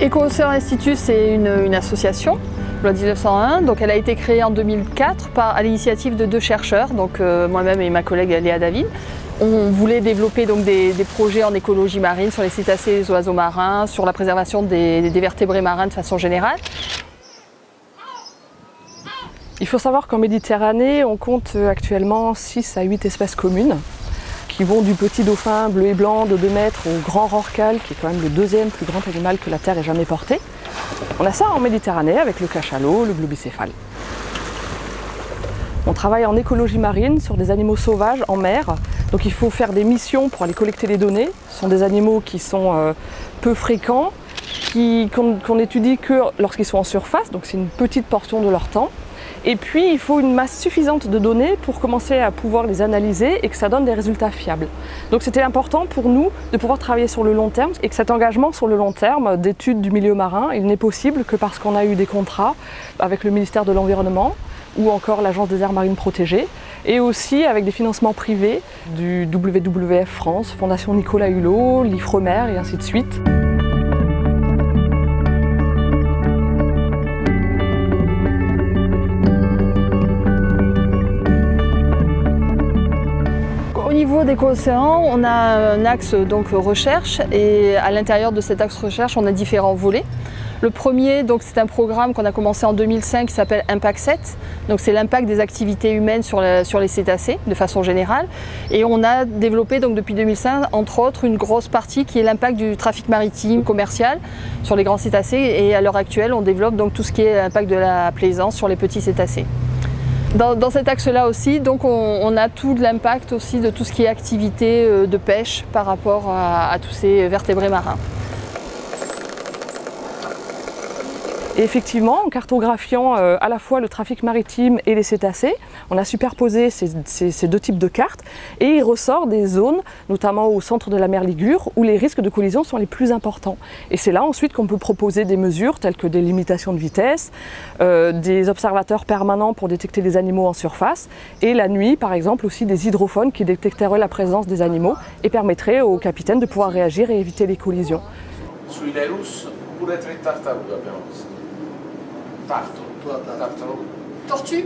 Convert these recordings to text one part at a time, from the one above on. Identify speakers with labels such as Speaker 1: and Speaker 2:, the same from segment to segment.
Speaker 1: Éco-Océan Institute, c'est une association, loi 1901. Donc elle a été créée en 2004 à l'initiative de 2 chercheurs, donc moi-même et ma collègue Léa David. On voulait développer donc des projets en écologie marine sur les cétacés et les oiseaux marins, sur la préservation des vertébrés marins de façon générale.
Speaker 2: Il faut savoir qu'en Méditerranée, on compte actuellement 6 à 8 espèces communes qui vont du petit dauphin bleu et blanc de 2 mètres au grand rorqual, qui est quand même le 2e plus grand animal que la Terre ait jamais porté. On a ça en Méditerranée avec le cachalot, le globicéphale. On travaille en écologie marine sur des animaux sauvages en mer. Donc il faut faire des missions pour aller collecter les données. Ce sont des animaux qui sont peu fréquents, qu'on étudie que lorsqu'ils sont en surface, donc c'est une petite portion de leur temps. Et puis il faut une masse suffisante de données pour commencer à pouvoir les analyser et que ça donne des résultats fiables. Donc c'était important pour nous de pouvoir travailler sur le long terme et que cet engagement sur le long terme d'études du milieu marin, il n'est possible que parce qu'on a eu des contrats avec le ministère de l'Environnement ou encore l'Agence des aires marines protégées, et aussi avec des financements privés du WWF France, Fondation Nicolas Hulot, l'Ifremer et ainsi de suite.
Speaker 1: Au niveau d'Éco-Océan, on a un axe donc recherche, et à l'intérieur de cet axe recherche, on a différents volets. Le premier, c'est un programme qu'on a commencé en 2005 qui s'appelle Impact 7. Donc c'est l'impact des activités humaines sur les cétacés de façon générale. Et on a développé donc depuis 2005 entre autres une grosse partie qui est l'impact du trafic maritime commercial sur les grands cétacés. Et à l'heure actuelle, on développe donc tout ce qui est l'impact de la plaisance sur les petits cétacés. Dans cet axe-là aussi, donc on a tout l'impact aussi de tout ce qui est activité de pêche par rapport à tous ces vertébrés marins.
Speaker 2: Et effectivement, en cartographiant à la fois le trafic maritime et les cétacés, on a superposé ces 2 types de cartes et il ressort des zones, notamment au centre de la mer Ligure, où les risques de collision sont les plus importants. Et c'est là ensuite qu'on peut proposer des mesures telles que des limitations de vitesse, des observateurs permanents pour détecter les animaux en surface et la nuit par exemple aussi des hydrophones qui détecteraient la présence des animaux et permettraient aux capitaines de pouvoir réagir et éviter les collisions.
Speaker 1: Tortue.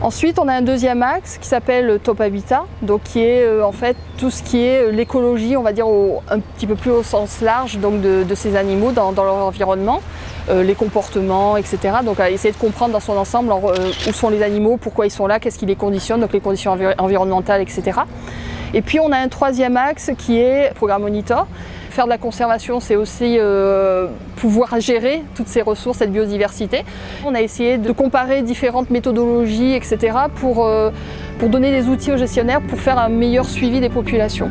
Speaker 1: Ensuite, on a un deuxième axe qui s'appelle Top Habitat, donc qui est en fait tout ce qui est l'écologie, on va dire un petit peu plus au sens large donc de ces animaux dans leur environnement, les comportements, etc. Donc à essayer de comprendre dans son ensemble où sont les animaux, pourquoi ils sont là, qu'est-ce qui les conditionne, donc les conditions environnementales, etc. Et puis on a un troisième axe qui est Programme Monitor. Faire de la conservation, c'est aussi pouvoir gérer toutes ces ressources, cette biodiversité. On a essayé de comparer différentes méthodologies, etc. pour donner des outils aux gestionnaires pour faire un meilleur suivi des populations.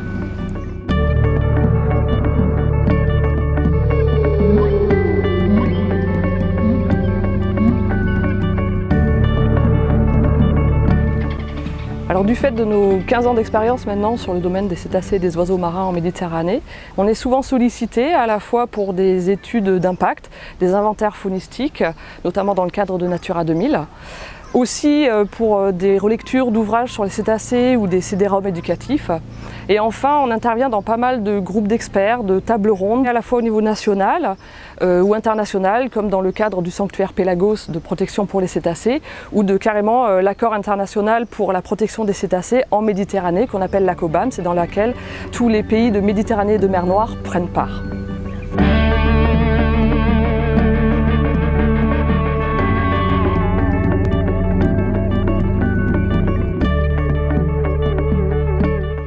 Speaker 2: Alors du fait de nos 15 ans d'expérience maintenant sur le domaine des cétacés et des oiseaux marins en Méditerranée, on est souvent sollicité à la fois pour des études d'impact, des inventaires faunistiques, notamment dans le cadre de Natura 2000, aussi pour des relectures d'ouvrages sur les cétacés ou des CD-ROM éducatifs. Et enfin, on intervient dans pas mal de groupes d'experts, de tables rondes, à la fois au niveau national ou international, comme dans le cadre du sanctuaire Pélagos de protection pour les cétacés, ou de carrément l'accord international pour la protection des cétacés en Méditerranée, qu'on appelle l'ACOBAM, c'est dans laquelle tous les pays de Méditerranée et de mer Noire prennent part.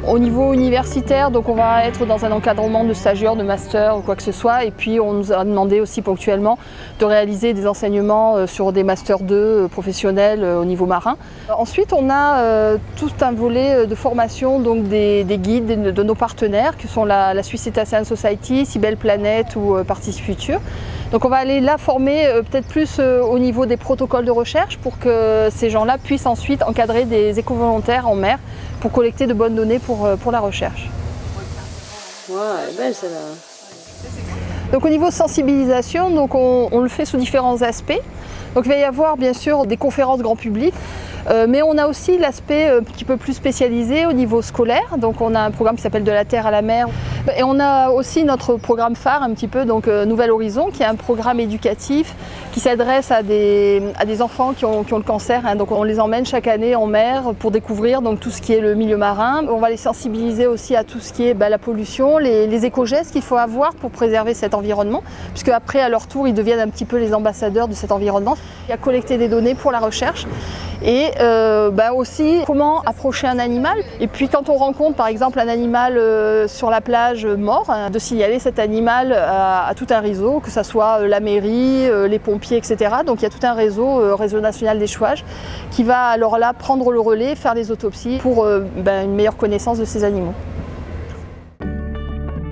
Speaker 1: Au niveau universitaire, donc on va être dans un encadrement de stagiaires, de master ou quoi que ce soit, et puis on nous a demandé aussi ponctuellement de réaliser des enseignements sur des masters 2 professionnels au niveau marin. Ensuite, on a tout un volet de formation, donc des guides de nos partenaires, qui sont la Swiss Cetacean Society, Cybelle Planète ou Partis Futur. Donc on va aller là former peut-être plus au niveau des protocoles de recherche pour que ces gens-là puissent ensuite encadrer des éco-volontaires en mer pour collecter de bonnes données pour la recherche.
Speaker 3: Ouais, elle est belle celle-là.
Speaker 1: Donc au niveau sensibilisation, donc on le fait sous différents aspects. Donc il va y avoir bien sûr des conférences grand public. Mais on a aussi l'aspect un petit peu plus spécialisé au niveau scolaire. Donc on a un programme qui s'appelle De la terre à la mer. Et on a aussi notre programme phare un petit peu, donc Nouvel Horizon, qui est un programme éducatif qui s'adresse à des enfants qui ont le cancer. Hein. Donc on les emmène chaque année en mer pour découvrir donc, tout ce qui est le milieu marin. On va les sensibiliser aussi à tout ce qui est la pollution, les éco-gestes qu'il faut avoir pour préserver cet environnement, puisque après à leur tour ils deviennent un petit peu les ambassadeurs de cet environnement. Il y a collecter des données pour la recherche et aussi comment approcher un animal. Et puis quand on rencontre par exemple un animal sur la plage mort, hein, de signaler cet animal à tout un réseau, que ce soit la mairie, les pompiers, etc. Donc il y a tout un réseau national d'échouage, qui va alors là prendre le relais, faire les autopsies pour une meilleure connaissance de ces animaux.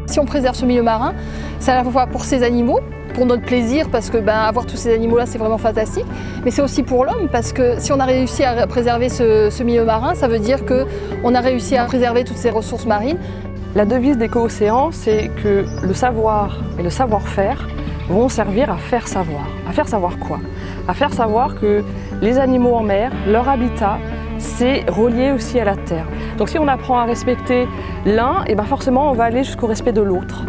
Speaker 1: Si on préserve ce milieu marin, c'est à la fois pour ces animaux, pour notre plaisir, parce que avoir tous ces animaux-là, c'est vraiment fantastique, mais c'est aussi pour l'homme, parce que si on a réussi à préserver ce milieu marin, ça veut dire qu'on a réussi à préserver toutes ces ressources marines.
Speaker 2: La devise d'Éco-Océan, c'est que le savoir et le savoir-faire vont servir à faire savoir. À faire savoir quoi? À faire savoir que les animaux en mer, leur habitat, c'est relié aussi à la terre. Donc si on apprend à respecter l'un, et forcément on va aller jusqu'au respect de l'autre.